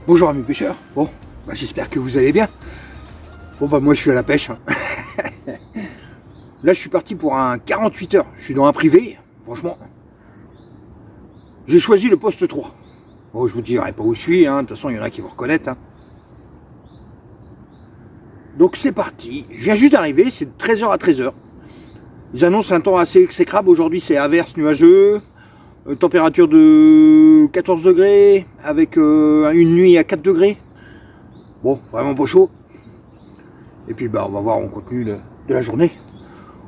Bonjour amis pêcheurs, bon, j'espère que vous allez bien. Bon moi je suis à la pêche. Là je suis parti pour un 48 heures, je suis dans un privé, franchement. J'ai choisi le poste 3. Bon je vous dirai pas où je suis, de toute façon il y en a qui vont reconnaître. Donc c'est parti, je viens juste d'arriver, c'est de 13h à 13h. Ils annoncent un temps assez exécrable, aujourd'hui c'est averse, nuageux. Température de 14 degrés avec une nuit à 4 degrés. Bon, vraiment pas chaud. Et puis on va voir en contenu de la journée.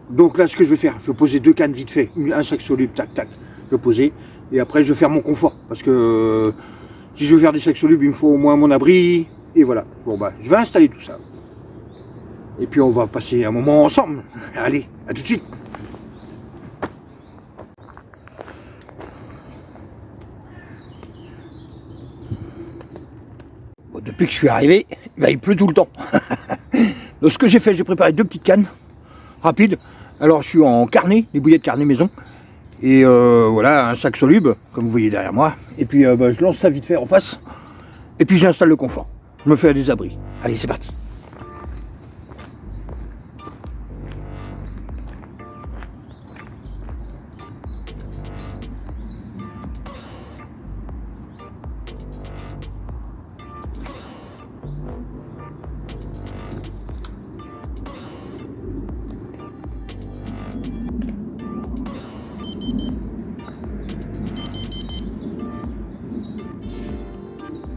Donc là ce que je vais faire, je vais poser 2 cannes vite fait, un sac soluble, tac tac, je vais poser. Et après je vais faire mon confort. Parce que si je veux faire des sacs solubles, il me faut au moins mon abri. Et voilà. Bon je vais installer tout ça. Et puis on va passer un moment ensemble. Allez, à tout de suite. Depuis que je suis arrivé, il pleut tout le temps. Donc ce que j'ai fait, j'ai préparé 2 petites cannes rapides. Alors je suis en carnet, des bouillettes carnet maison. Et voilà, un sac soluble, comme vous voyez derrière moi. Et puis je lance ça vite fait en face. Et puis j'installe le confort. Je me fais des abris. Allez, c'est parti.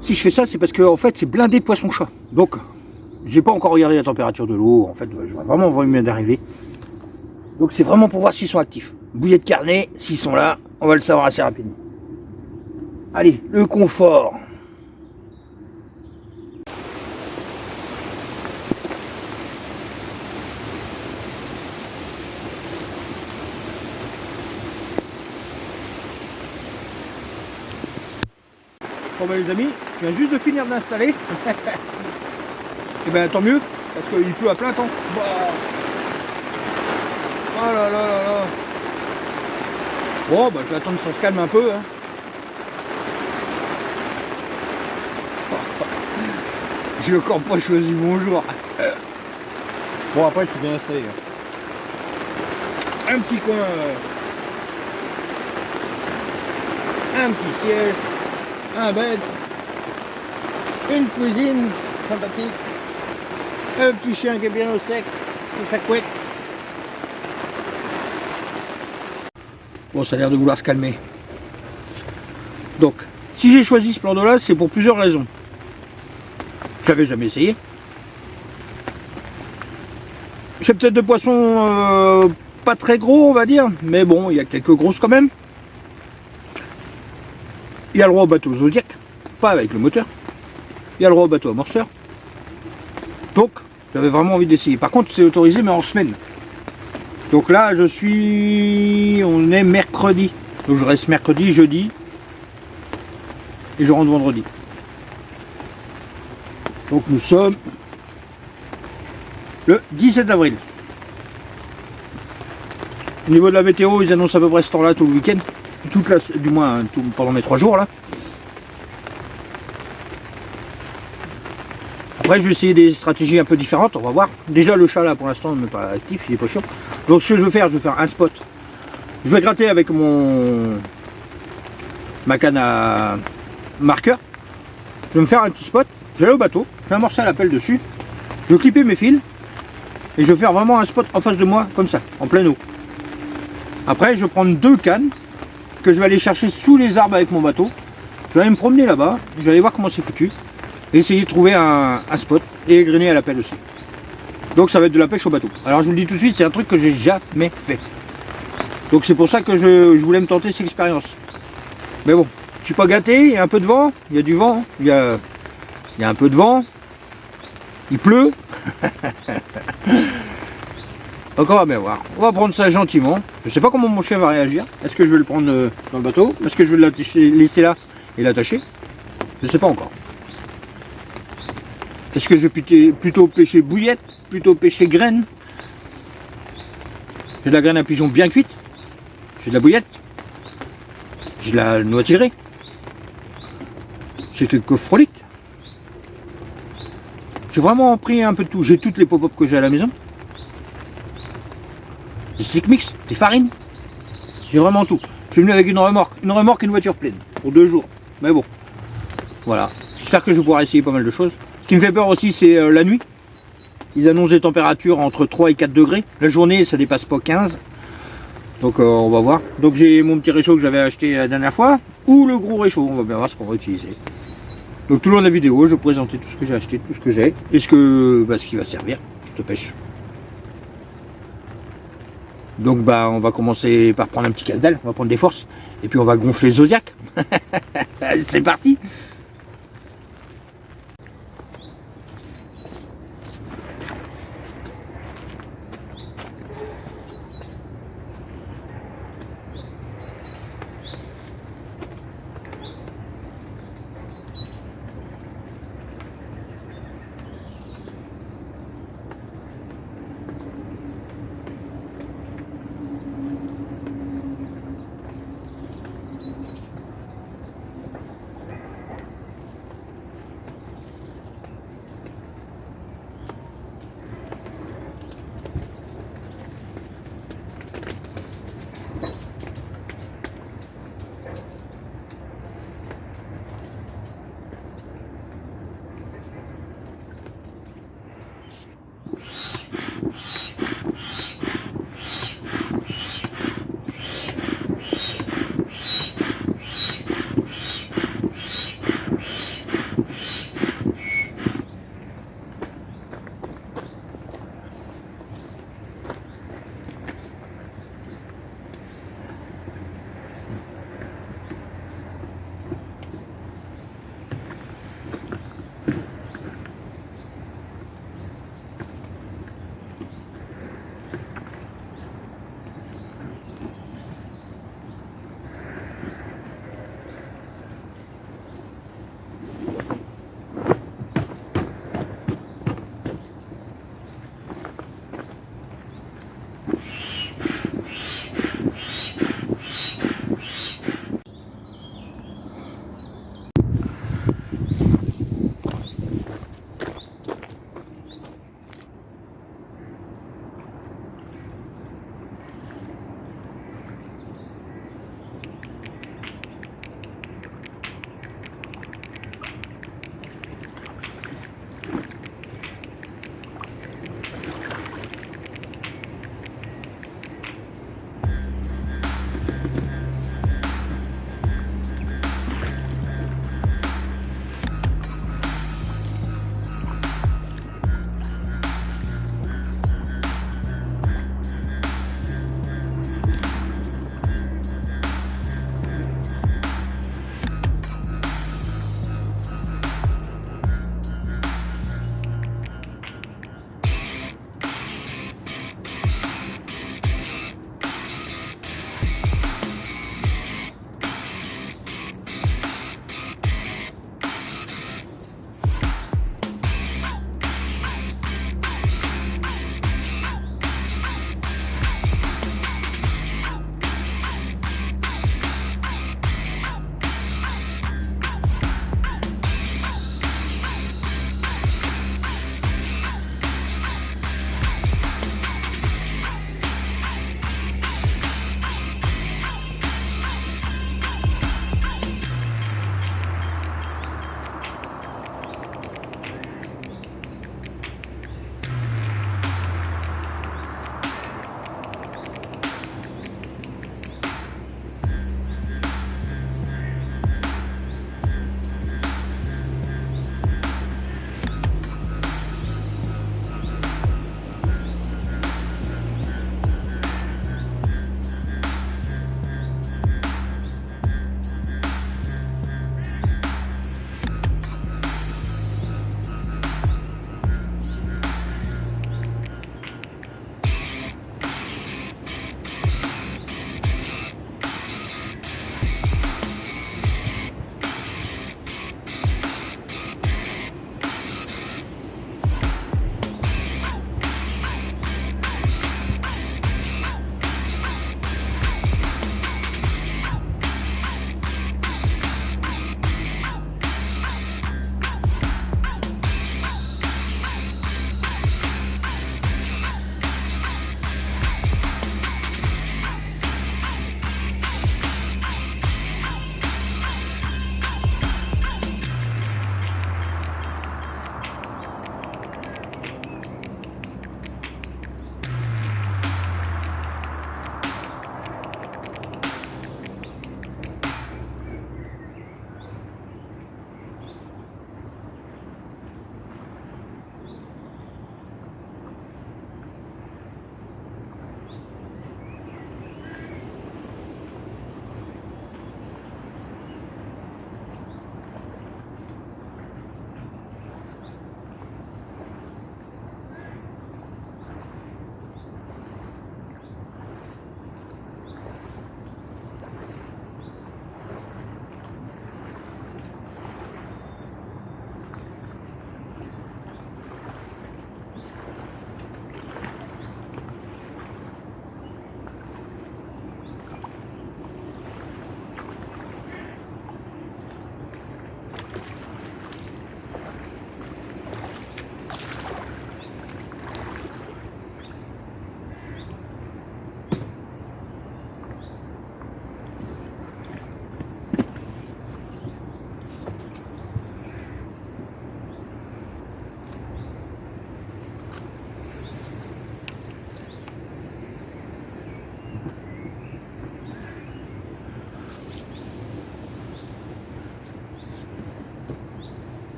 Si je fais ça, c'est parce que en fait c'est blindé de poisson-chat. Donc j'ai pas encore regardé la température de l'eau. En fait, je vais vraiment venir d'arriver. Donc c'est vraiment pour voir s'ils sont actifs. Bouillet de carnet, s'ils sont là, on va le savoir assez rapidement. Allez, le confort. Bon les amis, je viens juste de finir d'installer. Et tant mieux, parce qu'il pleut à plein temps. Oh là là là là. Bon je vais attendre que ça se calme un peu. J'ai encore pas choisi mon jour. Bon après je suis bien installé. Un petit coin. Un petit siège. Un bed, une cuisine sympathique, un petit chien qui est bien au sec, sa couette. Bon, ça a l'air de vouloir se calmer. Donc, si j'ai choisi ce plan d'eau là, c'est pour plusieurs raisons. Je l'avais jamais essayé. J'ai peut-être de poissons pas très gros, on va dire, mais bon, il y a quelques grosses quand même. Il y a le droit au bateau Zodiac, pas avec le moteur. Il y a le droit au bateau amorceur. Donc, j'avais vraiment envie d'essayer. Par contre, c'est autorisé, mais en semaine. Donc là, on est mercredi. Donc je reste mercredi, jeudi. Et je rentre vendredi. Donc nous sommes le 17 avril. Au niveau de la météo, ils annoncent à peu près ce temps-là tout le week-end. Du moins pendant mes 3 jours là. Après je vais essayer des stratégies un peu différentes, on va voir. Déjà le chat là pour l'instant n'est pas actif, il est pas chaud. Donc ce que je vais faire un spot. Je vais gratter avec ma canne à marqueur. Je vais me faire un petit spot, je vais aller au bateau, je vais amorcer la pelle dessus, je vais clipper mes fils et je vais faire vraiment un spot en face de moi comme ça, en pleine eau. Après je vais prendre 2 cannes que je vais aller chercher sous les arbres avec mon bateau. Je vais aller me promener là-bas, je vais aller voir comment c'est foutu, et essayer de trouver un spot et égrener à la pelle aussi. Donc ça va être de la pêche au bateau. Alors je vous le dis tout de suite, c'est un truc que j'ai jamais fait. Donc c'est pour ça que je voulais me tenter cette expérience. Mais bon, je suis pas gâté, il y a un peu de vent, il y a du vent, il y a un peu de vent, il pleut. Donc on va bien voir. On va prendre ça gentiment. Je sais pas comment mon chien va réagir. Est-ce que je vais le prendre dans le bateau? Est-ce que je vais le laisser là et l'attacher? Je sais pas encore. Est-ce que je vais plutôt pêcher bouillette? Plutôt pêcher graine? J'ai de la graine à pigeon bien cuite. J'ai de la bouillette. J'ai de la noix tirée. J'ai quelques froliques. J'ai vraiment pris un peu de tout. J'ai toutes les pop-up que j'ai à la maison. Des stick mix, des farines. J'ai vraiment tout. Je suis venu avec une remorque et une voiture pleine pour 2 jours. Mais bon, voilà. J'espère que je pourrai essayer pas mal de choses. Ce qui me fait peur aussi, c'est la nuit. Ils annoncent des températures entre 3 et 4 degrés. La journée, ça dépasse pas 15. Donc on va voir. Donc j'ai mon petit réchaud que j'avais acheté la dernière fois. Ou le gros réchaud, on va bien voir ce qu'on va utiliser. Donc tout le long de la vidéo, je vais présenter tout ce que j'ai acheté, tout ce que j'ai. Et ce qui va servir, cette pêche. Donc on va commencer par prendre un petit casse-dalle, on va prendre des forces. Et puis on va gonfler le Zodiac. C'est parti.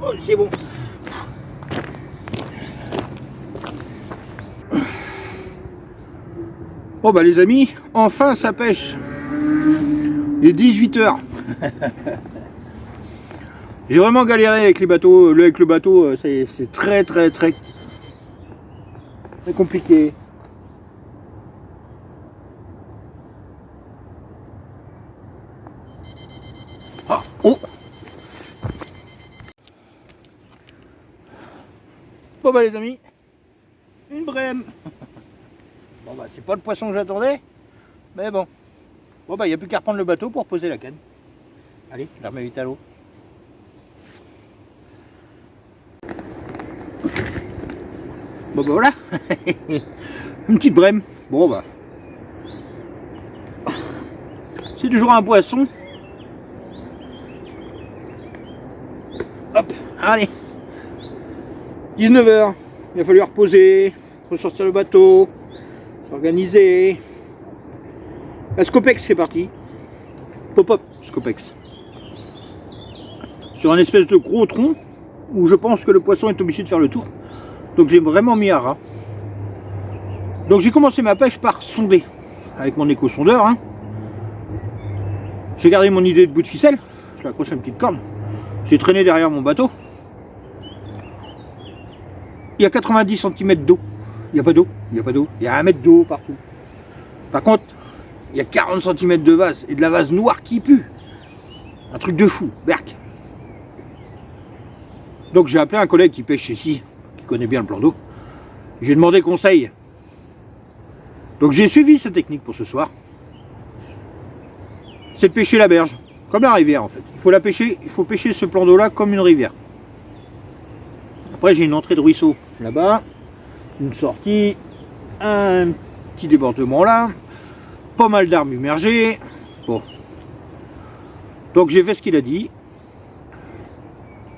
Oh, c'est bon. Bon bah les amis, enfin ça pêche. Il est 18 h. J'ai vraiment galéré avec les bateaux. Avec le bateau, c'est très compliqué. Ah, oh. Bon bah les amis, une brème. Bon bah c'est pas le poisson que j'attendais, mais bon. Bon bah il n'y a plus qu'à reprendre le bateau pour poser la canne. Allez, je la remets vite à l'eau. Bon bah voilà. Une petite brème. Bon bah. C'est toujours un poisson. Hop, allez. 19 h. Il va falloir reposer, ressortir le bateau, s'organiser. La Scopex c'est parti. Pop-up Scopex. Sur un espèce de gros tronc où je pense que le poisson est obligé de faire le tour. Donc j'ai vraiment mis à ras. Donc j'ai commencé ma pêche par sonder avec mon éco-sondeur. Hein. J'ai gardé mon idée de bout de ficelle. Je l'accroche à une petite corde. J'ai traîné derrière mon bateau. Il y a 90 cm d'eau. Il n'y a pas d'eau. Il n'y a pas d'eau. Il y a 1 mètre d'eau partout. Par contre, il y a 40 cm de vase et de la vase noire qui pue. Un truc de fou. Berk. Donc j'ai appelé un collègue qui pêche ici, qui connaît bien le plan d'eau. J'ai demandé conseil. Donc j'ai suivi cette technique pour ce soir. C'est de pêcher la berge, comme la rivière en fait. Il faut la pêcher, il faut pêcher ce plan d'eau là comme une rivière. Après j'ai une entrée de ruisseau là-bas, une sortie, un petit débordement là, pas mal d'arbres immergés. Bon. Donc j'ai fait ce qu'il a dit.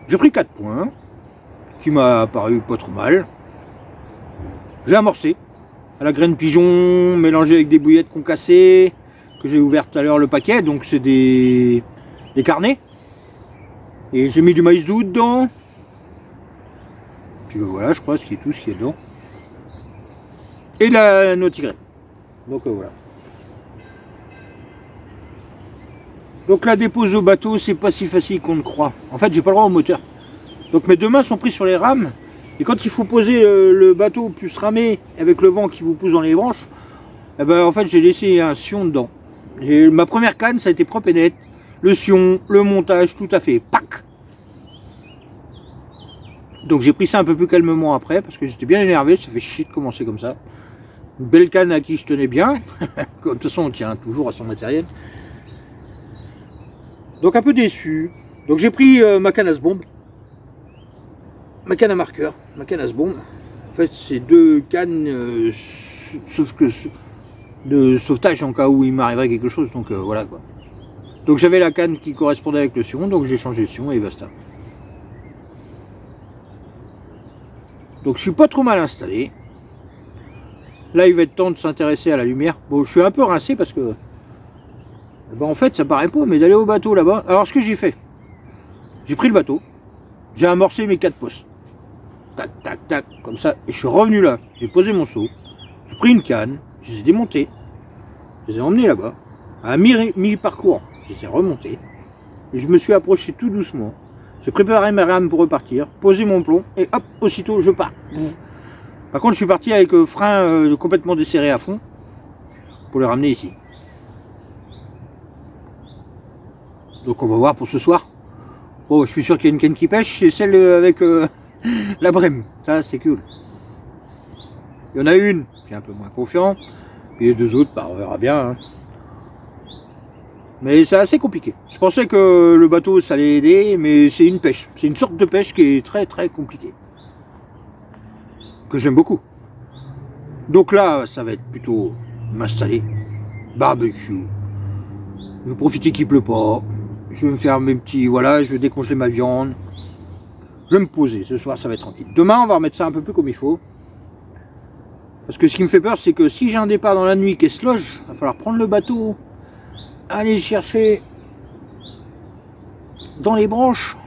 J'ai pris 4 points, qui m'a paru pas trop mal. J'ai amorcé à la graine pigeon mélangée avec des bouillettes concassées, que j'ai ouvert tout à l'heure le paquet, donc c'est des carnets. Et j'ai mis du maïs doux dedans. Puis voilà, je crois ce qui est tout ce qui est dedans. Et la noix tigrée. Donc voilà. Donc la dépose au bateau, c'est pas si facile qu'on ne croit. En fait, j'ai pas le droit au moteur. Donc mes deux mains sont prises sur les rames. Et quand il faut poser le bateau plus ramé avec le vent qui vous pousse dans les branches, eh ben, en fait j'ai laissé un sion dedans. Ma première canne, ça a été propre et net. Le sion, le montage, tout à fait. Pac. Donc j'ai pris ça un peu plus calmement après parce que j'étais bien énervé. Ça fait chier de commencer comme ça. Une belle canne à qui je tenais bien. De toute façon, on tient toujours à son matériel. Donc un peu déçu. Donc j'ai pris ma canne à bombe, ma canne à marqueur, ma canne à bombe. En fait, c'est 2 cannes, sauf que de sauvetage en cas où il m'arriverait quelque chose. Donc voilà quoi. Donc j'avais la canne qui correspondait avec le sion, donc j'ai changé le sion et basta. Donc je suis pas trop mal installé. Là, il va être temps de s'intéresser à la lumière. Bon, je suis un peu rincé parce que ben, en fait, ça paraît pas, mais d'aller au bateau là-bas. Alors, ce que j'ai fait, j'ai pris le bateau, j'ai amorcé mes 4 postes. Tac, tac, tac, comme ça. Et je suis revenu là. J'ai posé mon seau. J'ai pris une canne, je les ai démontés. Je les ai emmenés là-bas. À mi-parcours, je les ai remontés. Et je me suis approché tout doucement. J'ai préparé ma rame pour repartir, posé mon plomb, et hop, aussitôt, je pars. Par contre, je suis parti avec frein complètement desserré à fond pour le ramener ici. Donc on va voir pour ce soir. Oh, je suis sûr qu'il y a une canne qui pêche, c'est celle avec la brème. Ça, c'est cool. Il y en a une, je suis un peu moins confiant. Puis les 2 autres, bah, on verra bien. Hein. Mais c'est assez compliqué. Je pensais que le bateau, ça allait aider, mais c'est une pêche. C'est une sorte de pêche qui est très compliquée. Que j'aime beaucoup. Donc là, ça va être plutôt m'installer. Barbecue. Je vais profiter qu'il pleut pas. Je vais me faire mes petits... Voilà, je vais décongeler ma viande. Je vais me poser. Ce soir, ça va être tranquille. Demain, on va remettre ça un peu plus comme il faut. Parce que ce qui me fait peur, c'est que si j'ai un départ dans la nuit qui se loge, il va falloir prendre le bateau, aller chercher dans les branches.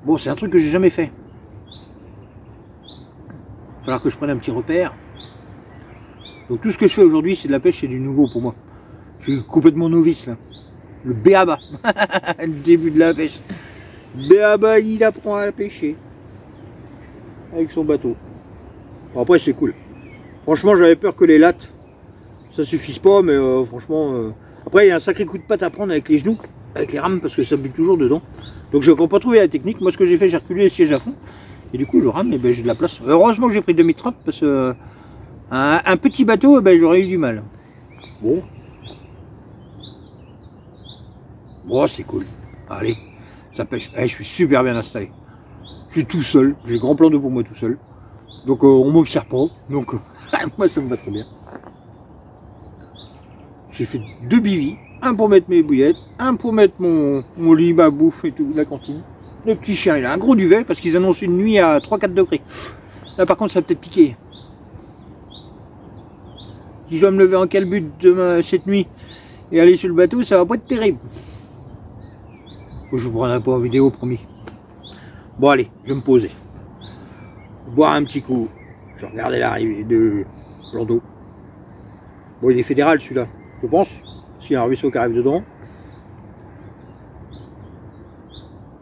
Bon, c'est un truc que j'ai jamais fait. Il va falloir que je prenne un petit repère. Donc tout ce que je fais aujourd'hui, c'est de la pêche, c'est du nouveau pour moi. Je suis complètement novice là. Le béaba, le début de la pêche. Béaba, il apprend à pêcher avec son bateau. Bon, après, c'est cool. Franchement, j'avais peur que les lattes, ça suffise pas, mais franchement... Après, il y a un sacré coup de patte à prendre avec les genoux, avec les rames, parce que ça bute toujours dedans. Donc j'ai encore pas trouvé la technique. Moi, ce que j'ai fait, j'ai reculé les sièges à fond. Et du coup, je rame, et ben, j'ai de la place. Heureusement que j'ai pris 2030, parce que un petit bateau, ben, j'aurais eu du mal. Bon. Bon, c'est cool. Allez, ça pêche. Je suis super bien installé. Je suis tout seul. J'ai grand plan d'eau pour moi tout seul. Donc on m'observe pas. Donc moi, ça me va très bien. J'ai fait 2 bivis. Un pour mettre mes bouillettes. Un pour mettre mon lit, ma bouffe et tout, la cantine. Le petit chien, il a un gros duvet parce qu'ils annoncent une nuit à 3-4 degrés. Là, par contre, ça va peut-être piquer. Si je dois me lever en calbut demain, cette nuit et aller sur le bateau, ça va pas être terrible. Je vous prendrai pas en vidéo, promis. Bon, allez, je vais me poser. Boire un petit coup. Je vais regarder l'arrivée de plan d'eau. Bon, il est fédéral celui-là, je pense. S'il y a un ruisseau qui arrive dedans.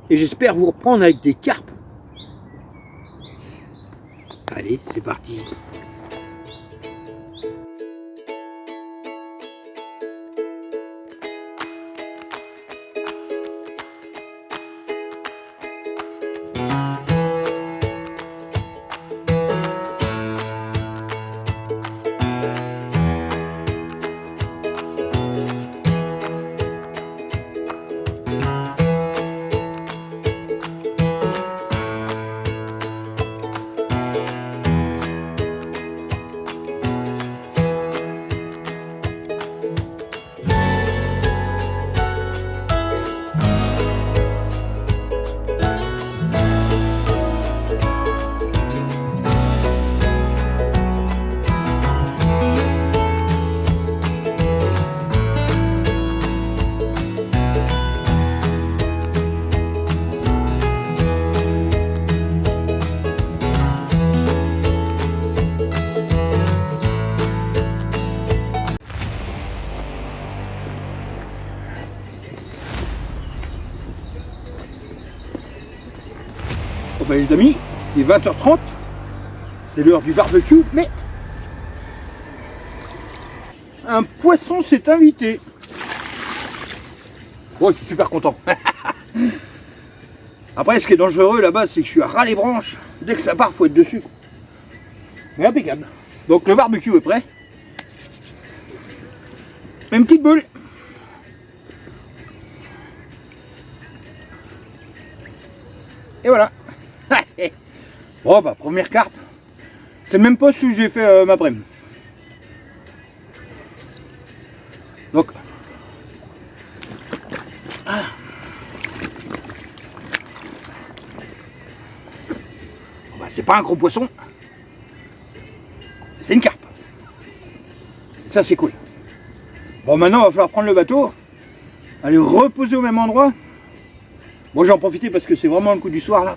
Et j'espère vous reprendre avec des carpes. Allez, c'est parti. Bon ben les amis, il est 20h30, c'est l'heure du barbecue, mais un poisson s'est invité. Bon, je suis super content. Après, ce qui est dangereux là-bas, c'est que je suis à ras les branches. Dès que ça part, faut être dessus. Mais impeccable. Donc le barbecue est prêt. Une petite boule. Et voilà. Bon bah première carpe. C'est le même poste où j'ai fait ma prime. Donc bon, bah, c'est pas un gros poisson. C'est une carpe. Et ça c'est cool. Bon maintenant il va falloir prendre le bateau. Aller reposer au même endroit. Bon j'en profite parce que c'est vraiment le coup du soir là.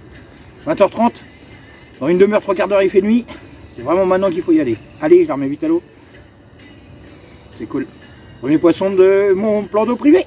20h30. Dans une demi-heure, 3/4 d'heure, il fait nuit. C'est vraiment maintenant qu'il faut y aller. Allez, je la remets vite à l'eau. C'est cool. Premier poisson de mon plan d'eau privé.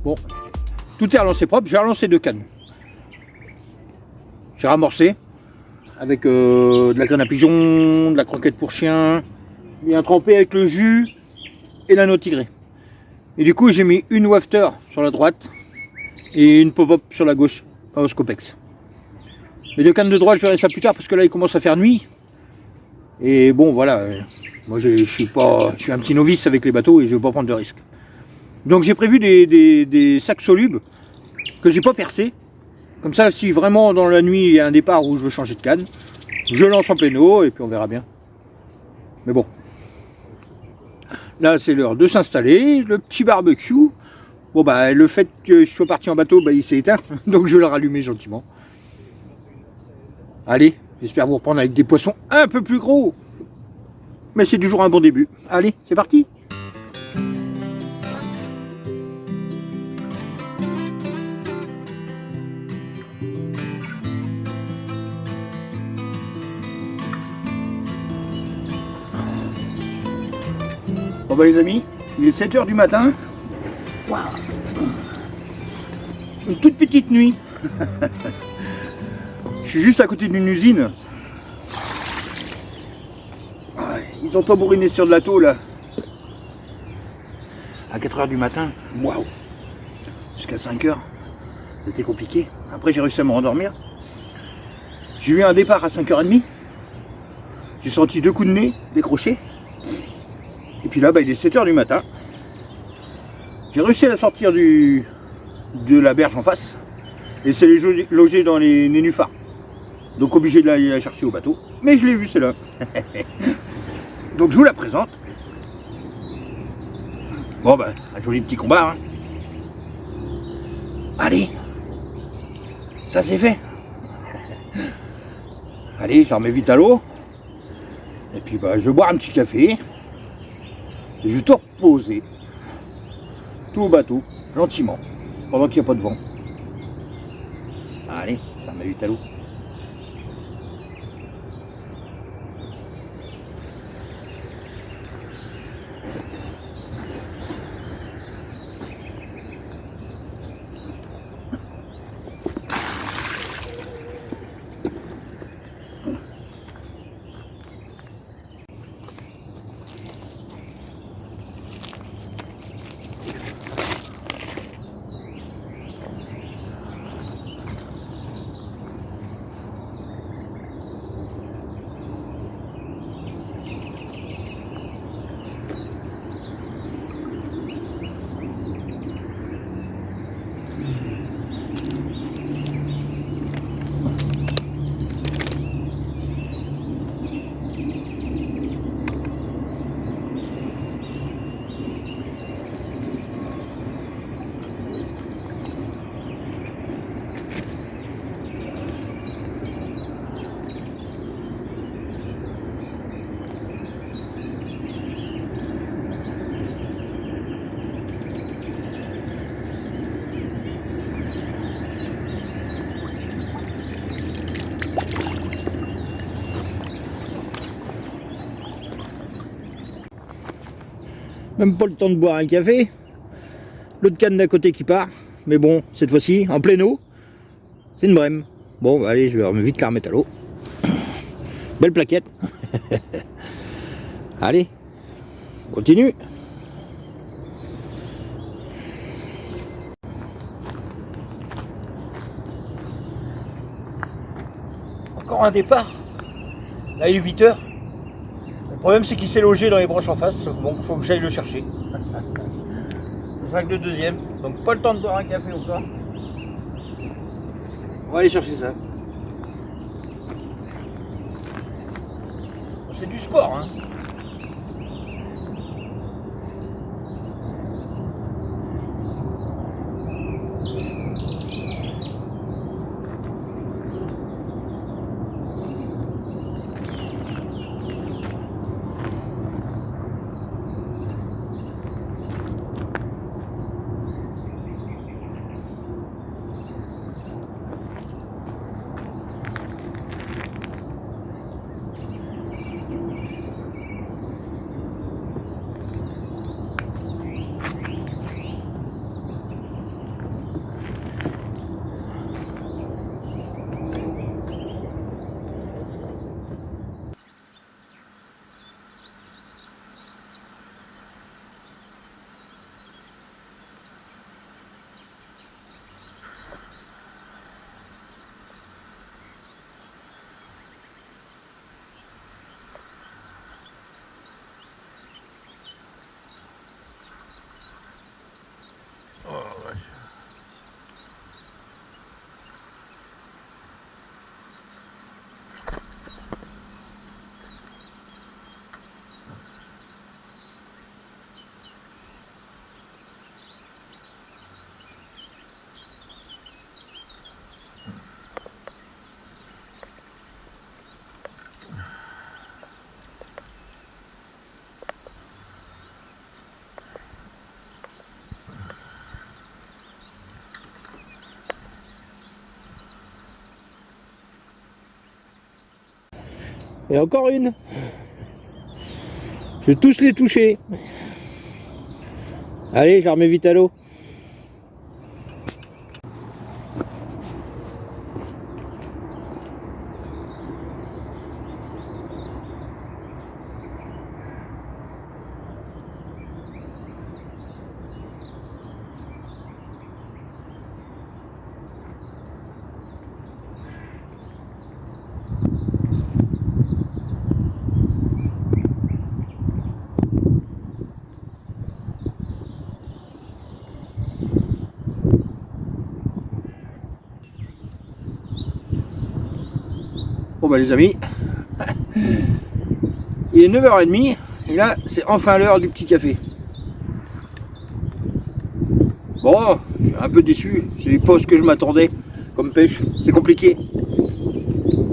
Bon, tout est relancé propre, j'ai relancé 2 cannes. J'ai ramorcé avec de la graine à pigeon, de la croquette pour chien, bien trempé avec le jus et l'anneau tigré. Et du coup j'ai mis une wafter sur la droite et une pop-up sur la gauche au Scopex. Les 2 cannes de droite je verrai ça plus tard parce que là il commence à faire nuit. Et bon voilà, moi je suis un petit novice avec les bateaux et je ne veux pas prendre de risques. Donc j'ai prévu des sacs solubles que j'ai pas percés. Comme ça, si vraiment dans la nuit il y a un départ où je veux changer de canne, je lance en pleine eau et puis on verra bien. Mais bon. Là c'est l'heure de s'installer, le petit barbecue. Bon bah le fait que je sois parti en bateau, bah, il s'est éteint, donc je vais le rallumer gentiment. Allez, j'espère vous reprendre avec des poissons un peu plus gros. Mais c'est toujours un bon début. Allez, c'est parti! Bon bah les amis, il est 7 h du matin. Wow. Une toute petite nuit. Je suis juste à côté d'une usine. Ils ont tambouriné sur de la tôle là. À 4 h du matin. Waouh. Jusqu'à 5 h. C'était compliqué. Après j'ai réussi à me rendormir. J'ai eu un départ à 5 h 30. J'ai senti 2 coups de nez décrochés. Et puis là, bah, il est 7 h du matin. J'ai réussi à sortir de la berge en face. Et c'est logé dans les nénuphars. Donc obligé de l'aller la chercher au bateau. Mais je l'ai vu, c'est là. Donc je vous la présente. Bon bah, un joli petit combat. Hein. Allez. Ça c'est fait. Allez, je remets vite à l'eau. Et puis bah, je vais boire un petit café. Je vais tout reposer, tout au bateau, gentiment, pendant qu'il n'y a pas de vent. Allez, ça m'a vite à l'eau. Même pas le temps de boire un café. L'autre canne d'à côté qui part. Mais bon, cette fois-ci, en pleine eau, c'est une brème. Bon, bah, allez, je vais vite la remettre à l'eau. Belle plaquette. Allez, on continue. Encore un départ. Là, il est 8 h. Le problème, c'est qu'il s'est logé dans les branches en face. Donc, il faut que j'aille le chercher. Ce sera que le deuxième. Donc, pas le temps de boire un café encore. On va aller chercher ça. C'est du sport, hein. Et encore une. Je vais tous les toucher. Allez, je remets vite à l'eau. Bon bah les amis, il est 9h30 et là c'est enfin l'heure du petit café. Bon, je suis un peu déçu, c'est pas ce que je m'attendais comme pêche, c'est compliqué.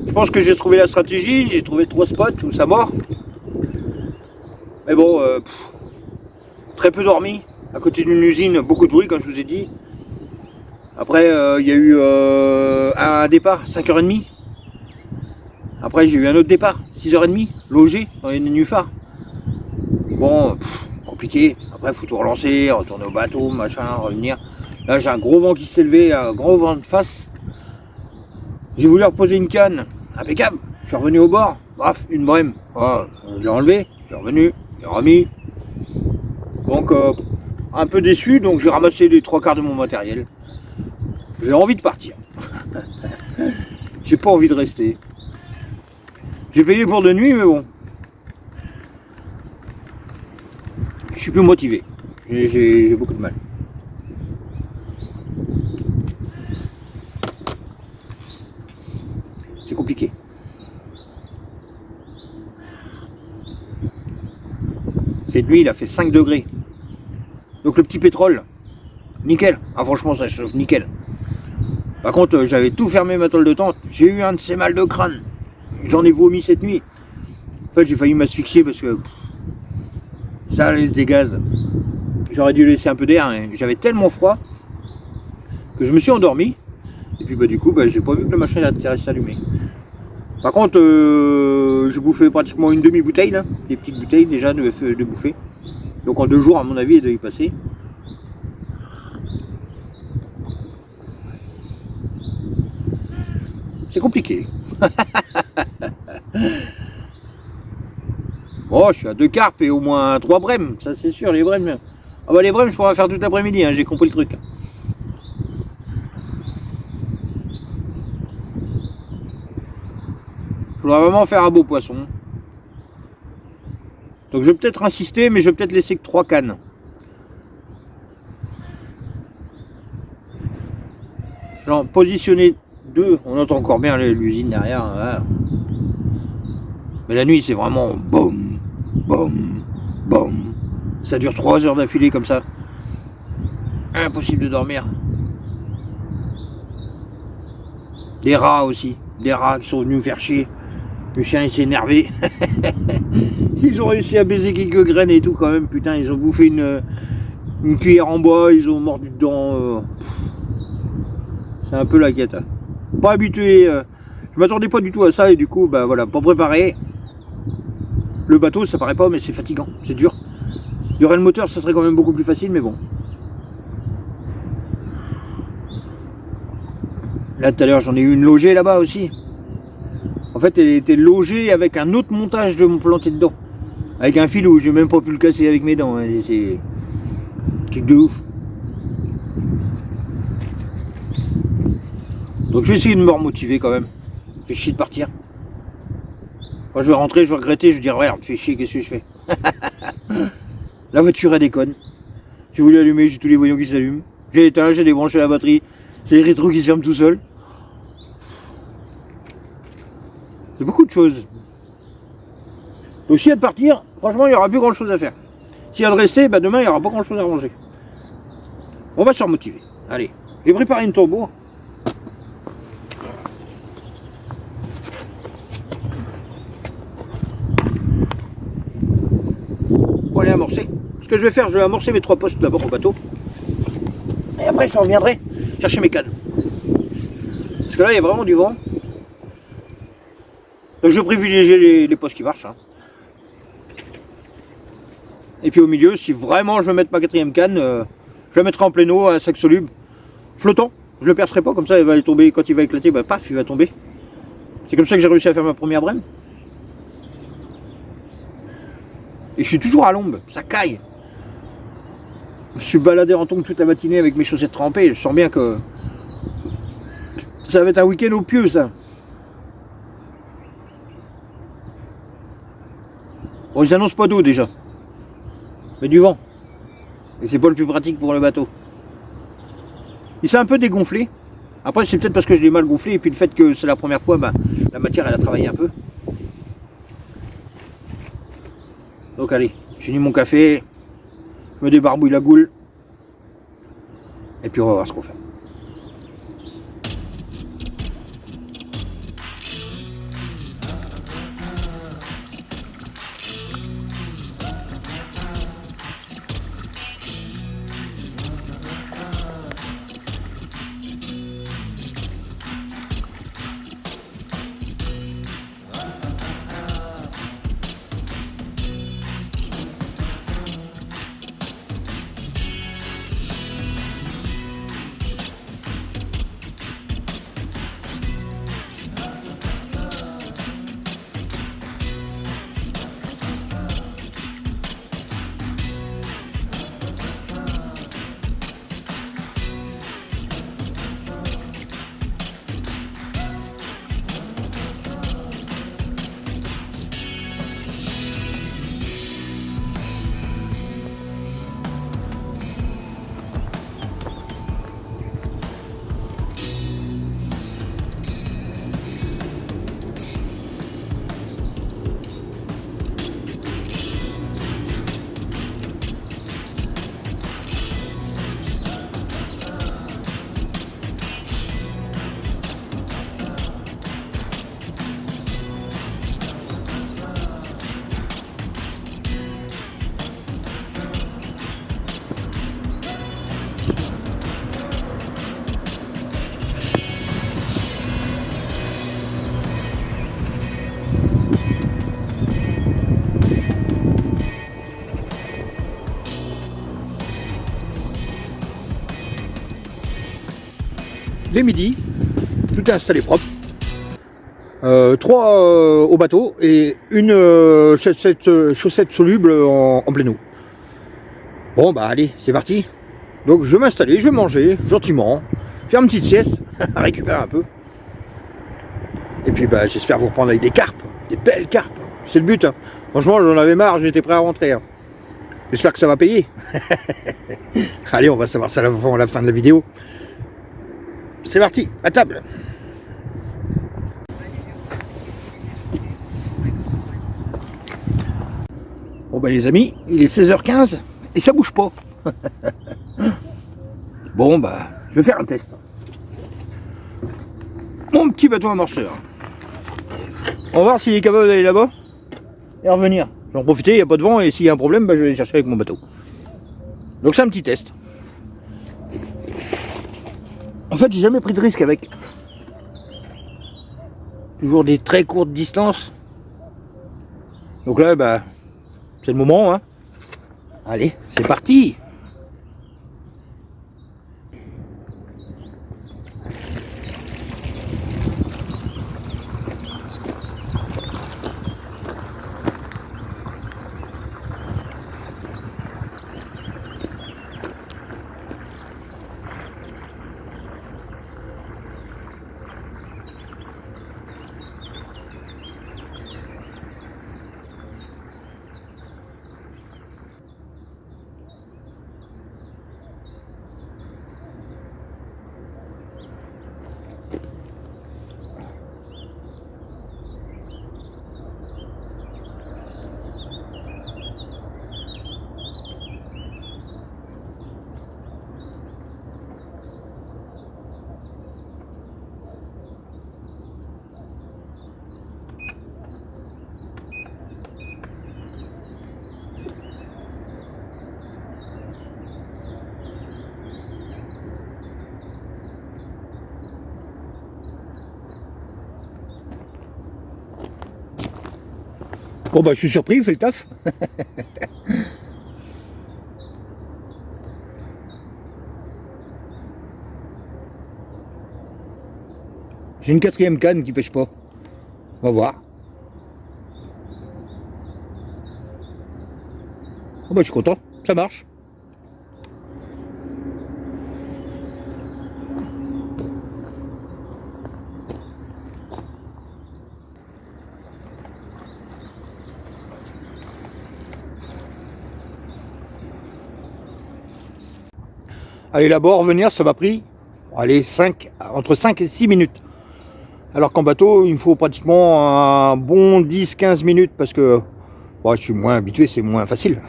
Je pense que j'ai trouvé la stratégie, j'ai trouvé 3 spots où ça mord. Mais bon, très peu dormi, à côté d'une usine, beaucoup de bruit comme je vous ai dit. Après il y a eu un départ, 5h30. Après j'ai eu un autre départ, 6h30, logé dans les nénuphars. Bon, compliqué. Après faut tout relancer, retourner au bateau, machin, revenir. Là j'ai un gros vent qui s'est levé, un gros vent de face. J'ai voulu reposer une canne, impeccable. Je suis revenu au bord, bref, une brème. Oh, je l'ai enlevé, je suis revenu, j'ai remis. Donc un peu déçu, donc j'ai ramassé les 3/4 de mon matériel. J'ai envie de partir. J'ai pas envie de rester. J'ai payé pour de nuit, mais bon. Je suis plus motivé. J'ai beaucoup de mal. C'est compliqué. Cette nuit, il a fait 5 degrés. Donc le petit pétrole, nickel. Ah franchement, ça chauffe nickel. Par contre, j'avais tout fermé ma toile de tente. J'ai eu un de ces mal de crâne. J'en ai vomi cette nuit. En fait, j'ai failli m'asphyxier parce que ça laisse des gaz. J'aurais dû laisser un peu d'air. Hein. J'avais tellement froid que je me suis endormi. Et puis du coup, j'ai pas vu que le machin a s'allumer. Par contre, j'ai bouffé pratiquement une demi-bouteille, là. Des petites bouteilles déjà de bouffer. Donc en 2 jours, à mon avis, il doit y passer. C'est compliqué. Bon, je suis à 2 carpes et au moins 3 brèmes, ça c'est sûr, les brèmes. Ah bah les brèmes, je pourrais en faire tout l'après-midi, hein, j'ai compris le truc. Je voudrais vraiment faire un beau poisson. Donc je vais peut-être insister, mais je vais peut-être laisser que 3 cannes. Genre positionner 2, on entend encore bien l'usine derrière. Voilà. Mais la nuit c'est vraiment boum, boum, boum. Ça dure 3 heures d'affilée comme ça. Impossible de dormir. Des rats aussi, des rats qui sont venus me faire chier. Le chien il s'est énervé. Ils ont réussi à baiser quelques graines et tout quand même, putain, ils ont bouffé une cuillère en bois, ils ont mordu dedans. C'est un peu la cata. Pas habitué, je m'attendais pas du tout à ça et du coup, voilà, pas préparé. Le bateau, ça paraît pas, mais c'est fatigant, c'est dur. Il y aurait le moteur, ça serait quand même beaucoup plus facile, mais bon. Là, tout à l'heure, j'en ai eu une logée là-bas aussi. En fait, elle était logée avec un autre montage de mon planté dedans. Avec un fil où j'ai même pas pu le casser avec mes dents. Hein. C'est un truc de ouf. Donc je vais essayer de me remotiver quand même. Ça fait chier de partir. Quand je vais rentrer, je vais regretter, je vais dire ouais, tu fais chier, qu'est-ce que je fais? La voiture elle déconne. J'ai voulu allumer, j'ai tous les voyants qui s'allument. J'ai éteint, j'ai débranché la batterie. C'est les rétros qui se ferment tout seuls. C'est beaucoup de choses. Donc s'il y a de partir, franchement il n'y aura plus grand chose à faire. S'il y a de rester, demain il n'y aura pas grand chose à manger. On va se remotiver. Allez, j'ai préparé une tourbo. Pour aller amorcer. Ce que je vais faire, je vais amorcer mes 3 postes d'abord au bateau. Et après je reviendrai chercher mes cannes. Parce que là il y a vraiment du vent. Donc je privilégie les postes qui marchent. Hein. Et puis au milieu, si vraiment je veux mettre ma 4ème canne, je la mettrai en plein eau, un sac soluble, flottant. Je le percerai pas, comme ça il va tomber, quand il va éclater, bah paf, il va tomber. C'est comme ça que j'ai réussi à faire ma première brème. Et je suis toujours à l'ombre, ça caille. Je suis baladé en tongs toute la matinée avec mes chaussettes trempées, je sens bien que ça va être un week-end au pieu ça. Bon, ils annoncent pas d'eau déjà, mais du vent. Et c'est pas le plus pratique pour le bateau. Il s'est un peu dégonflé. Après c'est peut-être parce que je l'ai mal gonflé et puis le fait que c'est la première fois, bah, la matière elle a travaillé un peu. Donc allez, j'ai fini mon café, je me débarbouille la goule. Et puis on va voir ce qu'on fait. Les midis, tout est installé propre. 3 au bateau et une chaussette soluble en pleine eau. Bon bah allez, c'est parti. Donc je vais m'installer, je vais manger gentiment, faire une petite sieste, récupérer un peu. Et puis bah j'espère vous reprendre avec des carpes, des belles carpes. C'est le but. Hein. Franchement j'en avais marre, j'étais prêt à rentrer. Hein. J'espère que ça va payer. Allez, on va savoir ça à la fin de la vidéo. C'est parti, à table. Bon bah les amis, il est 16h15 et ça bouge pas. Bon bah, je vais faire un test. Mon petit bateau amorceur. On va voir s'il est capable d'aller là-bas et revenir. Je vais en profiter, il n'y a pas de vent et s'il y a un problème, bah, je vais aller chercher avec mon bateau. Donc c'est un petit test. En fait, j'ai jamais pris de risque avec. Toujours des très courtes distances. Donc là, bah, c'est le moment, hein. Allez, c'est parti. Bon bah je suis surpris, il fait le taf. J'ai une 4e canne qui pêche pas. On va voir. Oh bah je suis content, ça marche. Allez là-bas, revenir, ça m'a pris allez, entre 5 et 6 minutes. Alors qu'en bateau, il me faut pratiquement un bon 10-15 minutes parce que bon, je suis moins habitué, c'est moins facile.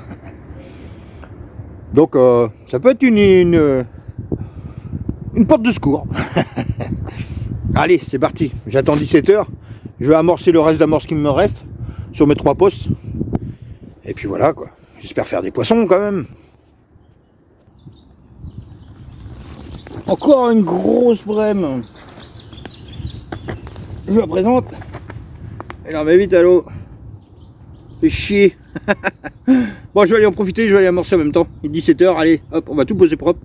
Donc ça peut être une porte de secours. Allez, c'est parti. J'attends 17 h. Je vais amorcer le reste d'amorce qui me reste sur mes 3 postes. Et puis voilà quoi. J'espère faire des poissons quand même. Encore une grosse brème. Je la présente. Elle en met vite à l'eau. Fait chier. Bon, je vais aller en profiter, je vais aller amorcer en même temps. Il est 17 h, allez, hop, on va tout poser propre.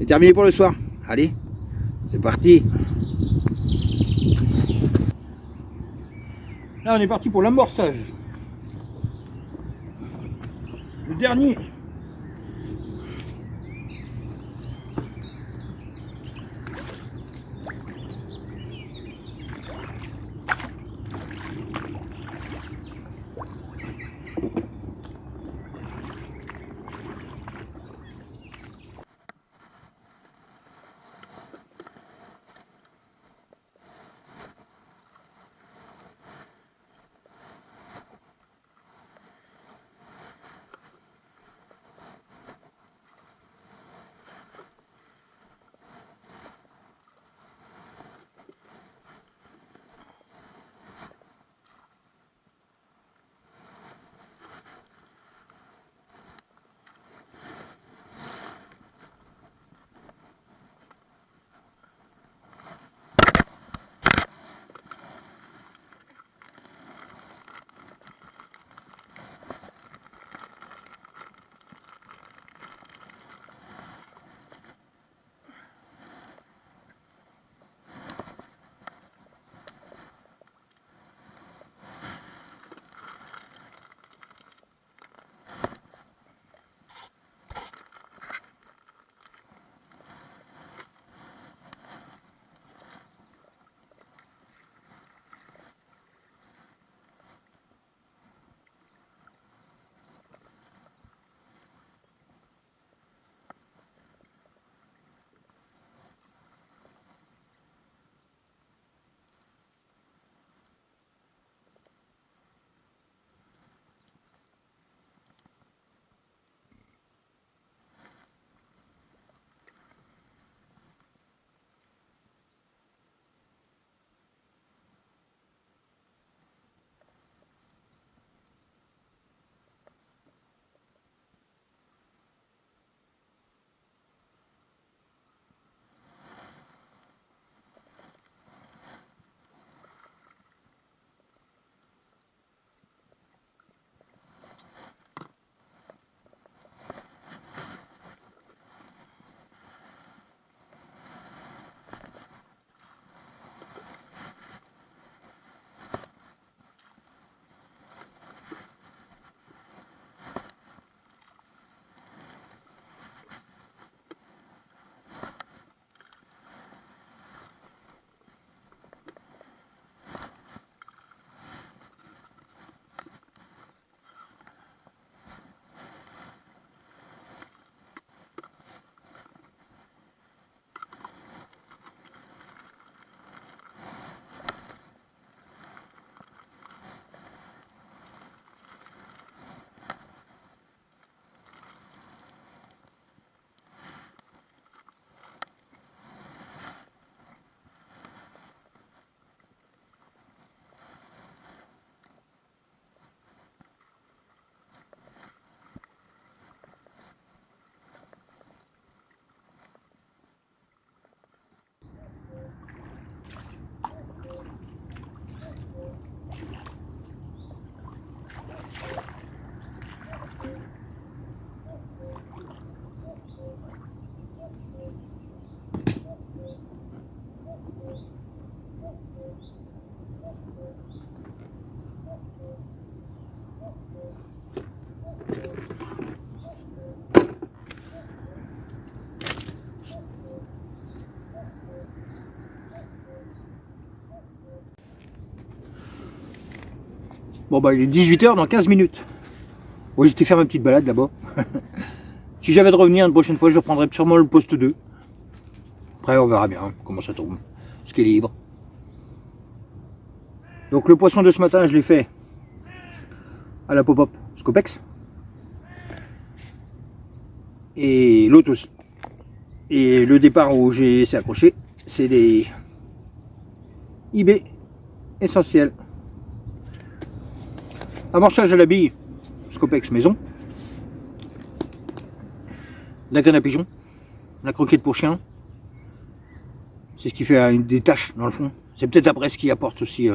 Et terminé pour le soir. Allez, c'est parti. Là, on est parti pour l'amorçage. Le dernier. Bon bah il est 18 h dans 15 minutes. Bon, j'étais faire ma petite balade là-bas. Si j'avais de revenir une prochaine fois, je reprendrai sûrement le poste 2. Après on verra bien comment ça tombe. Ce qui est libre. Donc le poisson de ce matin, je l'ai fait à la pop-up Scopex. Et l'autre aussi. Et le départ où j'ai essayé accroché, c'est des IB essentiels. Amorçage à la bille, Scopex maison. La graine à pigeon, la croquette pour chien. C'est ce qui fait des taches dans le fond. C'est peut-être après ce qui apporte aussi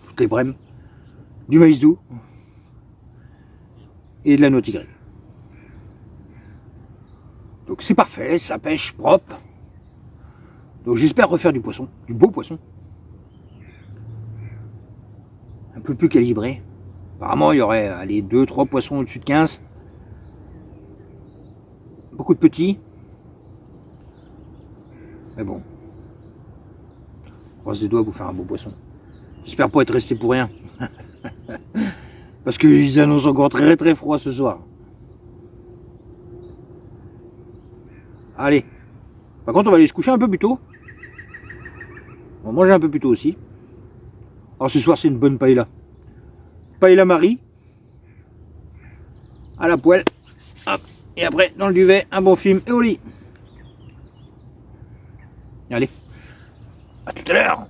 toutes les brèmes. Du maïs doux. Et de la noix tigrée. Donc c'est parfait, ça pêche propre. Donc j'espère refaire du poisson, du beau poisson. Un peu plus calibré. Apparemment il y aurait 2-3 poissons au-dessus de 15. Beaucoup de petits. Mais bon. Croise les doigts pour faire un beau poisson. J'espère pas être resté pour rien. Parce qu'ils annoncent encore très très froid ce soir. Allez. Par contre on va aller se coucher un peu plus tôt. On va manger un peu plus tôt aussi. Alors ce soir c'est une bonne paella. Paella Marie. À la poêle. Hop. Et après dans le duvet, un bon film et au lit. Allez. À tout à l'heure.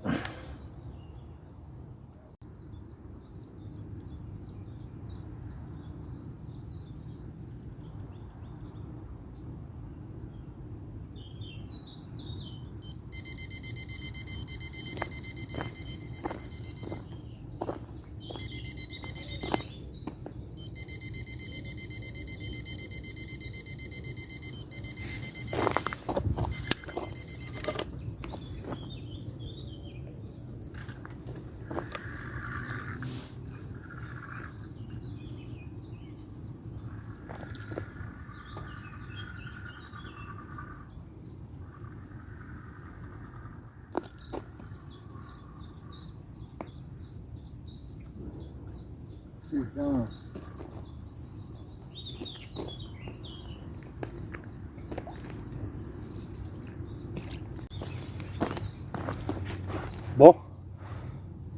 Putain. Bon,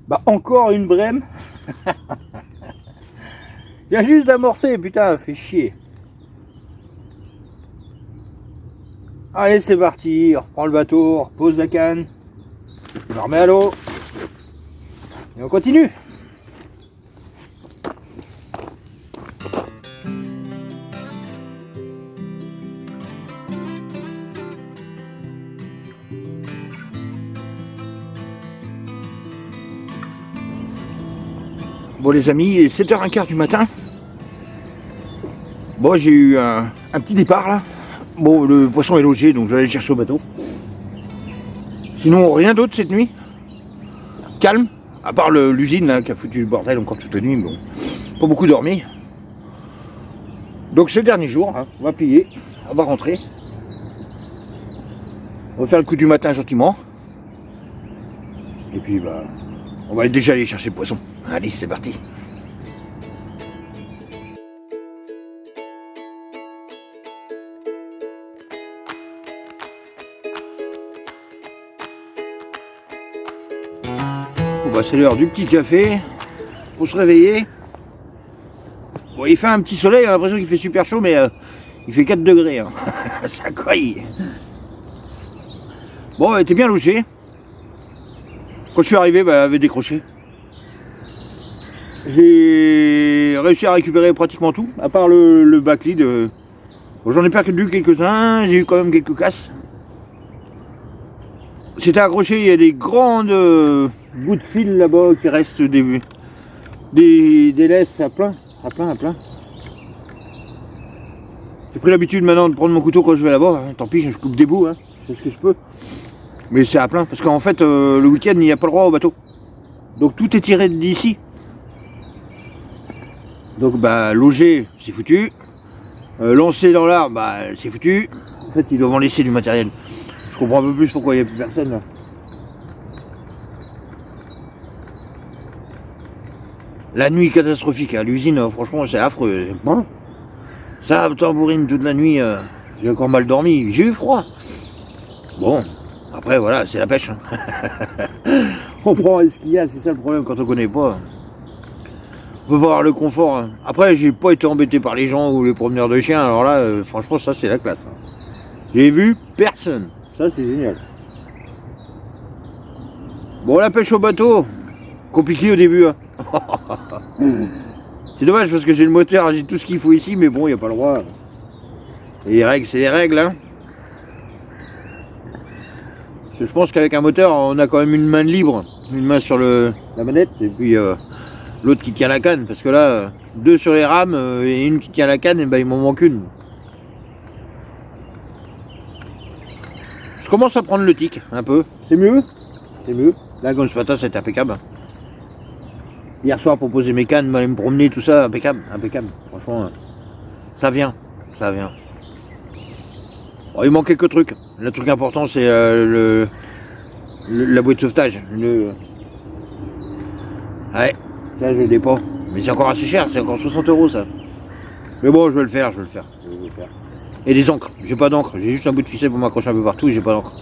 bah encore une brème. Il y a juste d'amorcer, putain, fait chier. Allez, c'est parti, on reprend le bateau, on repose la canne, on la remet à l'eau, et on continue. Bon les amis, il est 7h15 du matin. Bon, j'ai eu un petit départ là. Bon, le poisson est logé, donc je vais aller le chercher au bateau. Sinon, rien d'autre cette nuit. Calme, à part l'usine qui a foutu le bordel encore toute la nuit. Bon, pas beaucoup dormi. Donc c'est le dernier jour, hein. On va plier, on va rentrer. On va faire le coup du matin gentiment. Et puis bah, on va déjà aller chercher le poisson. Allez, c'est parti. Bon bah c'est l'heure du petit café. Pour se réveiller. Bon, il fait un petit soleil, j'ai l'impression qu'il fait super chaud, mais il fait 4 degrés. Hein. Ça coille. Bon, elle était bien logée. Quand je suis arrivé, bah, elle avait décroché. J'ai réussi à récupérer pratiquement tout, à part le backlead. Bon, j'en ai perdu quelques-uns, j'ai eu quand même quelques casses. C'était accroché, il y a des grandes bouts de fil là-bas qui restent des laisses à plein. J'ai pris l'habitude maintenant de prendre mon couteau quand je vais là-bas, hein. Tant pis, je coupe des bouts, hein. C'est ce que je peux. Mais c'est à plein, parce qu'en fait, le week-end, il n'y a pas le droit au bateau. Donc tout est tiré d'ici. Donc bah loger, c'est foutu. Lancer dans l'arbre, bah c'est foutu. En fait, ils doivent en laisser du matériel. Je comprends un peu plus pourquoi il n'y a plus personne là. La nuit catastrophique à l'usine, franchement, c'est affreux. Bon. Ça tambourine toute la nuit, j'ai encore mal dormi, j'ai eu froid. Bon, après voilà, c'est la pêche. On prend ce qu'il y a, c'est ça le problème quand on connaît pas. On peut voir le confort. Hein. Après, j'ai pas été embêté par les gens ou les promeneurs de chiens, alors là, franchement, ça c'est la classe. Hein. J'ai vu personne. Ça c'est génial. Bon, la pêche au bateau, compliqué au début. Hein. C'est dommage parce que j'ai le moteur, j'ai tout ce qu'il faut ici, mais bon, il n'y a pas le droit. Et les règles, c'est les règles. Hein. Je pense qu'avec un moteur, on a quand même une main libre, une main sur la manette, et puis l'autre qui tient la canne, parce que là, deux sur les rames et une qui tient la canne, et ben il m'en manque une. Je commence à prendre le tic, un peu. C'est mieux. C'est mieux. Là, comme ce matin, c'est impeccable. Hier soir, pour poser mes cannes, aller me promener, tout ça, impeccable, impeccable. Franchement, ça vient, ça vient. Bon, il manque quelques trucs. Le truc important, c'est la bouée de sauvetage. Ouais, ça, je l'ai pas. Mais c'est encore assez cher, c'est encore 60 € ça. Mais bon, je vais le faire, je vais le faire. Et des encres, j'ai pas d'encre. J'ai juste un bout de ficelle pour m'accrocher un peu partout et j'ai pas d'encre.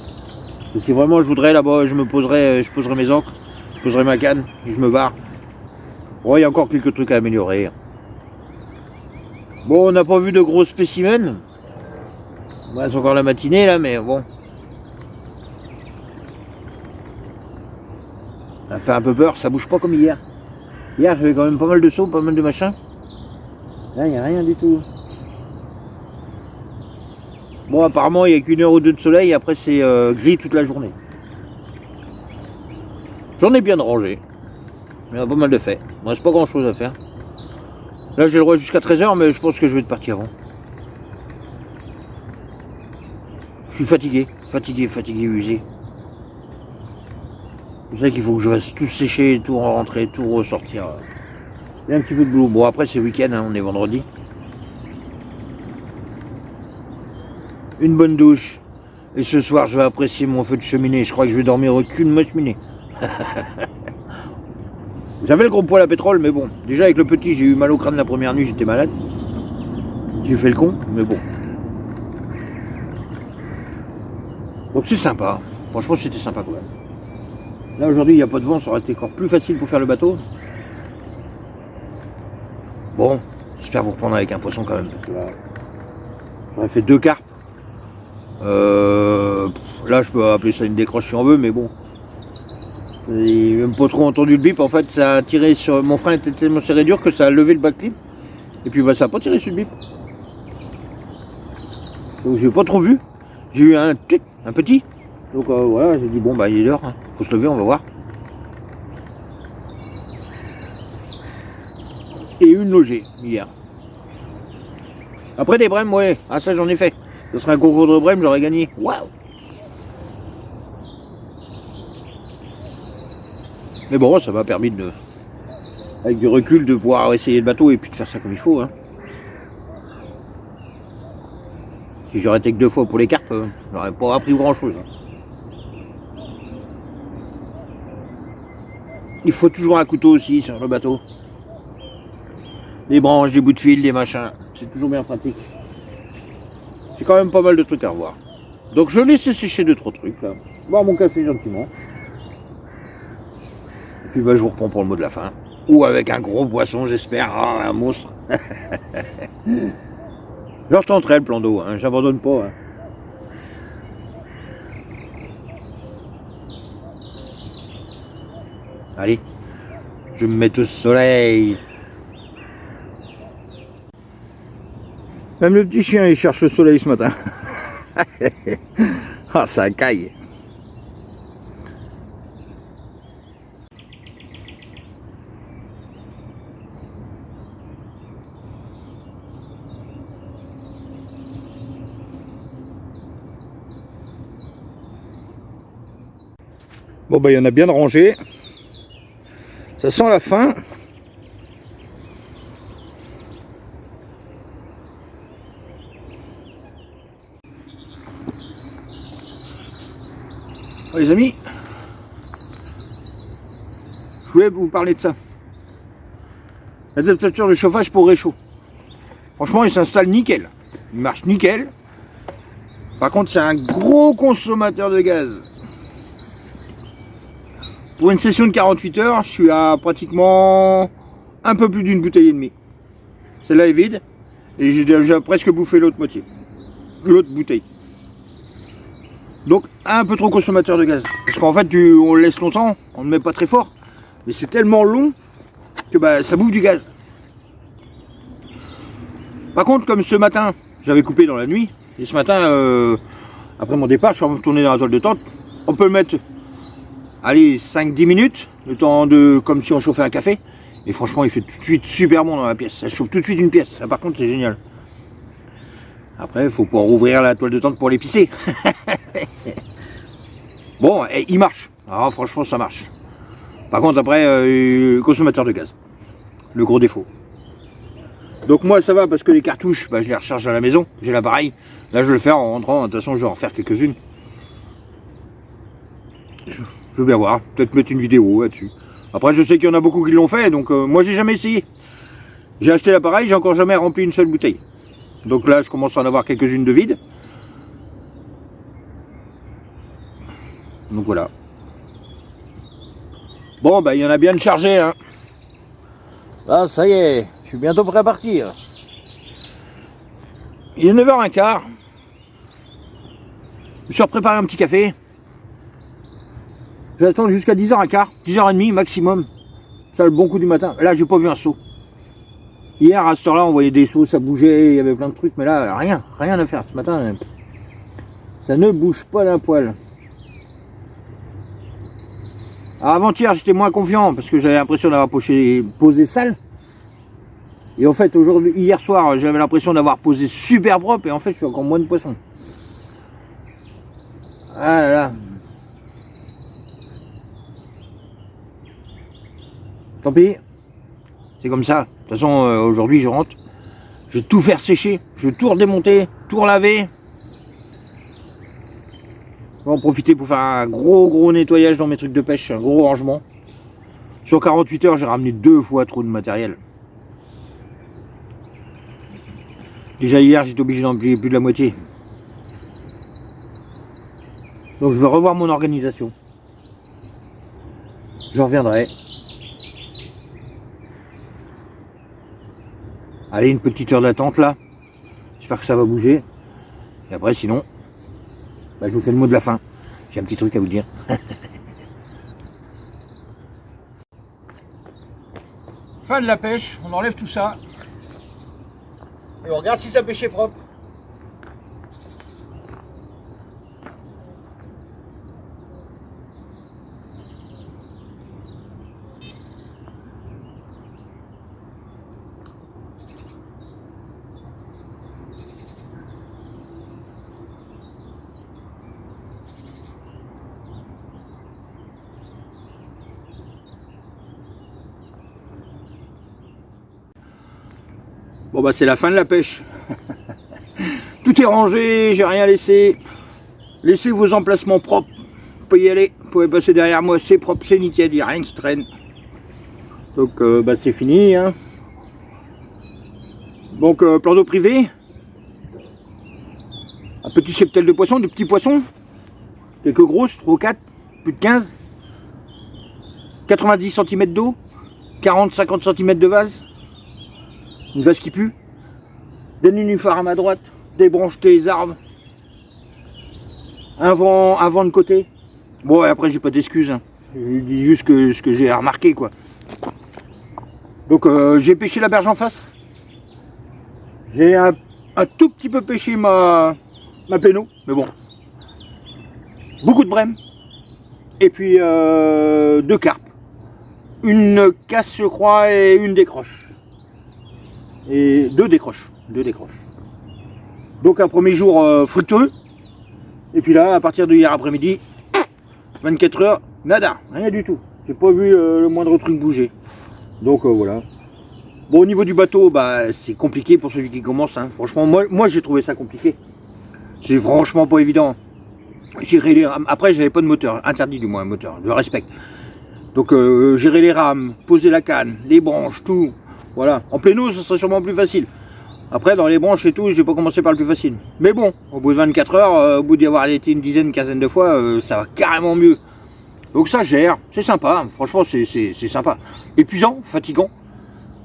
Et si vraiment je voudrais là-bas, je poserai mes encres, je poserai ma canne et je me barre. Bon, il y a encore quelques trucs à améliorer. Bon, on n'a pas vu de gros spécimens. Ouais, c'est encore la matinée là, mais bon. Ça fait un peu peur, ça bouge pas comme hier. Hier, j'avais quand même pas mal de sauts, pas mal de machins. Là, il n'y a rien du tout. Bon, apparemment, il n'y a qu'une heure ou deux de soleil, après c'est gris toute la journée. J'en ai bien de rangé. Il y a pas mal de fait. Il ne reste pas grand chose à faire. Là, j'ai le droit jusqu'à 13 h, mais je pense que je vais partir avant. Je suis fatigué, usé. C'est ça qu'il faut que je fasse tout sécher, tout rentrer, tout ressortir. Il y a un petit peu de boulot. Bon, après, c'est week-end, hein, on est vendredi. Une bonne douche. Et ce soir, je vais apprécier mon feu de cheminée. Je crois que je vais dormir au cul de ma cheminée. J'avais le gros poil à pétrole, mais bon. Déjà, avec le petit, j'ai eu mal au crâne la première nuit, j'étais malade. J'ai fait le con, mais bon. Donc c'est sympa. Franchement, c'était sympa quand même. Là, aujourd'hui, il n'y a pas de vent, ça aurait été encore plus facile pour faire le bateau. Bon, j'espère vous reprendre avec un poisson quand même. Parce que là, j'aurais fait 2 carpes. Là, je peux appeler ça une décroche si on veut, mais bon. J'ai même pas trop entendu le bip. En fait, ça a tiré sur... Mon frein était tellement serré dur que ça a levé le backflip. Et puis, bah, ça a pas tiré sur le bip. Donc, j'ai pas trop vu. J'ai eu un petit. Donc, voilà, j'ai dit, bon, bah, il est l'heure. Hein. Faut se lever, on va voir. Et une logée, hier. Après, des brèmes, ouais. Ah, ça, j'en ai fait. Ce serait un concours de brèmes, j'aurais gagné. Waouh! Mais bon, ça m'a permis de, avec du recul, de pouvoir essayer le bateau et puis de faire ça comme il faut. Hein. Si j'aurais été que 2 fois pour les carpes, j'aurais pas appris grand chose. Il faut toujours un couteau aussi sur le bateau. Des branches, des bouts de fil, des machins. C'est toujours bien pratique. J'ai quand même pas mal de trucs à revoir. Donc je laisse sécher 2-3 trucs là. Boire mon café gentiment. Et puis bah, je vous reprends pour le mot de la fin. Ou avec un gros poisson, j'espère. Ah, un monstre. Je retenterai le plan d'eau, hein. J'abandonne pas. Hein. Allez, je me mets au soleil. Même le petit chien, il cherche le soleil ce matin. Ah, ça caille. Bon, bah, il y en a bien de rangé. Ça sent la fin. Bon, les amis, je voulais vous parler de ça. L'adaptateur de chauffage pour réchaud. Franchement, il s'installe nickel. Il marche nickel. Par contre, c'est un gros consommateur de gaz. Pour une session de 48 heures, je suis à pratiquement un peu plus d'une bouteille et demie. Celle-là est vide. Et j'ai déjà presque bouffé l'autre moitié. L'autre bouteille. Donc, un peu trop consommateur de gaz. Parce qu'en fait, on le laisse longtemps, on ne met pas très fort. Mais c'est tellement long que bah, ça bouffe du gaz. Par contre, comme ce matin, j'avais coupé dans la nuit, et ce matin, après mon départ, je suis retourné dans la toile de tente, on peut le mettre, allez, 5-10 minutes, le temps de, comme si on chauffait un café, et franchement, il fait tout de suite super bon dans la pièce, ça chauffe tout de suite une pièce, ça par contre, c'est génial. Après, il faut pouvoir ouvrir la toile de tente pour l'épicer. Bon, il marche, alors franchement, ça marche. Par contre, après, consommateur de gaz, le gros défaut. Donc moi ça va parce que les cartouches, bah, je les recharge à la maison, j'ai l'appareil. Là je vais le faire en rentrant, de toute façon je vais en faire quelques-unes. Je veux bien voir, peut-être mettre une vidéo là-dessus. Après je sais qu'il y en a beaucoup qui l'ont fait, donc moi j'ai jamais essayé. J'ai acheté l'appareil, j'ai encore jamais rempli une seule bouteille. Donc là je commence à en avoir quelques-unes de vides. Donc voilà. Bon bah il y en a bien de chargés hein. Ah ça y est, je suis bientôt prêt à partir. Il est 9h15. Je me suis préparé un petit café. J'attends jusqu'à 10h15, 10h30 maximum. Ça le bon coup du matin. Là j'ai pas vu un seau. Hier à cette heure-là on voyait des seaux, ça bougeait, il y avait plein de trucs, mais là rien à faire. Ce matin, ça ne bouge pas d'un poil. Avant-hier j'étais moins confiant parce que j'avais l'impression d'avoir posé sale. Et en fait aujourd'hui, hier soir j'avais l'impression d'avoir posé super propre et en fait je suis encore moins de poisson. Ah là là. Tant pis. C'est comme ça. De toute façon aujourd'hui je rentre. Je vais tout faire sécher. Je vais tout redémonter, tout relaver. Je vais en profiter pour faire un gros nettoyage dans mes trucs de pêche, un gros rangement. Sur 48 heures, j'ai ramené 2 fois trop de matériel. Déjà hier, j'étais obligé d'en plier plus de la moitié. Donc je vais revoir mon organisation. J'en reviendrai. Allez, une petite heure d'attente là. J'espère que ça va bouger. Et après, sinon... bah, je vous fais le mot de la fin. J'ai un petit truc à vous dire. Fin de la pêche, on enlève tout ça. Et on regarde si ça pêchait propre. Bon bah c'est la fin de la pêche. Tout est rangé, j'ai rien laissé. Laissez vos emplacements propres. Vous pouvez y aller, vous pouvez passer derrière moi, c'est propre, c'est nickel, il n'y a rien qui traîne. Donc bah c'est fini. Hein. Donc plan d'eau privé. Un petit cheptel de poissons, de petits poissons. Quelques grosses, 3 ou 4, plus de 15. 90 cm d'eau. 40-50 cm de vase. Une vase qui pue, des nénuphars à ma droite, des branches des arbres, un vent de côté. Bon, et après, j'ai pas d'excuses, hein. Je dis juste ce que j'ai remarqué, quoi. Donc, j'ai pêché la berge en face. J'ai un tout petit peu pêché ma péno, mais bon. Beaucoup de brèmes. Et puis, 2 carpes. Une casse, je crois, et une décroche. Et 2 décroches. Donc un premier jour fructueux. Et puis là, à partir de hier après-midi, 24 heures, nada, rien du tout. J'ai pas vu le moindre truc bouger. Donc voilà. Bon, au niveau du bateau, bah c'est compliqué pour celui qui commence. Hein. Franchement, moi j'ai trouvé ça compliqué. C'est franchement pas évident. Gérer les rames. Après, j'avais pas de moteur, interdit du moins un moteur, je respecte. Donc gérer les rames, poser la canne, les branches, tout. Voilà. En pleine eau, ce serait sûrement plus facile. Après, dans les branches et tout, j'ai pas commencé par le plus facile. Mais bon, au bout de 24 heures, au bout d'y avoir été une dizaine, quinzaine de fois, ça va carrément mieux. Donc ça gère, c'est sympa, franchement c'est sympa. Épuisant, fatigant.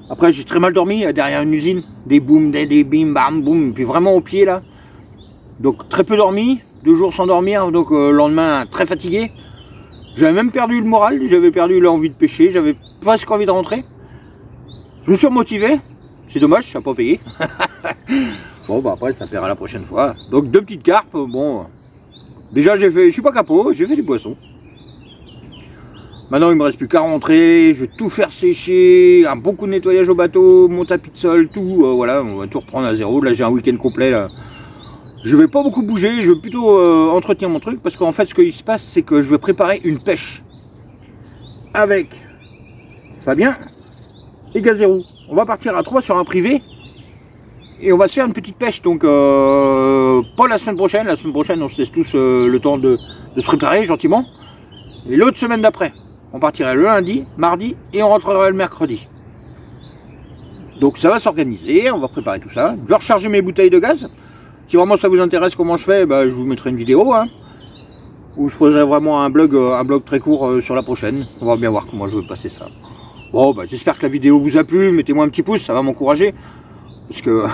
Après j'ai très mal dormi derrière une usine, des booms, des bim, bam, boum, puis vraiment au pied là. Donc très peu dormi, 2 jours sans dormir, donc le lendemain très fatigué. J'avais même perdu le moral, j'avais perdu l'envie de pêcher, j'avais presque envie de rentrer. Je me suis remotivé, c'est dommage, ça n'a pas payé. Bon bah après ça paiera la prochaine fois. Donc 2 petites carpes, bon. Déjà je suis pas capot, j'ai fait des poissons. Maintenant il me reste plus qu'à rentrer, je vais tout faire sécher, un bon coup de nettoyage au bateau, mon tapis de sol, tout, voilà, on va tout reprendre à zéro. Là j'ai un week-end complet là. Je vais pas beaucoup bouger, je vais plutôt entretenir mon truc parce qu'en fait ce qui se passe c'est que je vais préparer une pêche avec Fabien et Gazérou. On va partir à 3 sur un privé et on va se faire une petite pêche, donc pas la semaine prochaine on se laisse tous le temps de se préparer gentiment, et l'autre semaine d'après. On partirait le lundi, mardi et on rentrerait le mercredi. Donc ça va s'organiser, on va préparer tout ça. Je vais recharger mes bouteilles de gaz. Si vraiment ça vous intéresse comment je fais, bah, je vous mettrai une vidéo. Hein, où je ferai vraiment un blog très court sur la prochaine. On va bien voir comment je vais passer ça. Bon, bah, j'espère que la vidéo vous a plu. Mettez-moi un petit pouce, ça va m'encourager. Parce que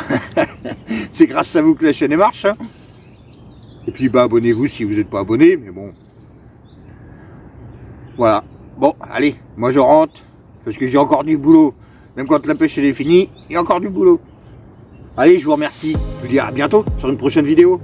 c'est grâce à vous que la chaîne marche. Hein. Et puis bah, abonnez-vous si vous n'êtes pas abonné. Mais bon. Voilà. Bon, allez, moi je rentre, parce que j'ai encore du boulot. Même quand la pêche elle est finie, il y a encore du boulot. Allez, je vous remercie. Je vous dis à bientôt sur une prochaine vidéo.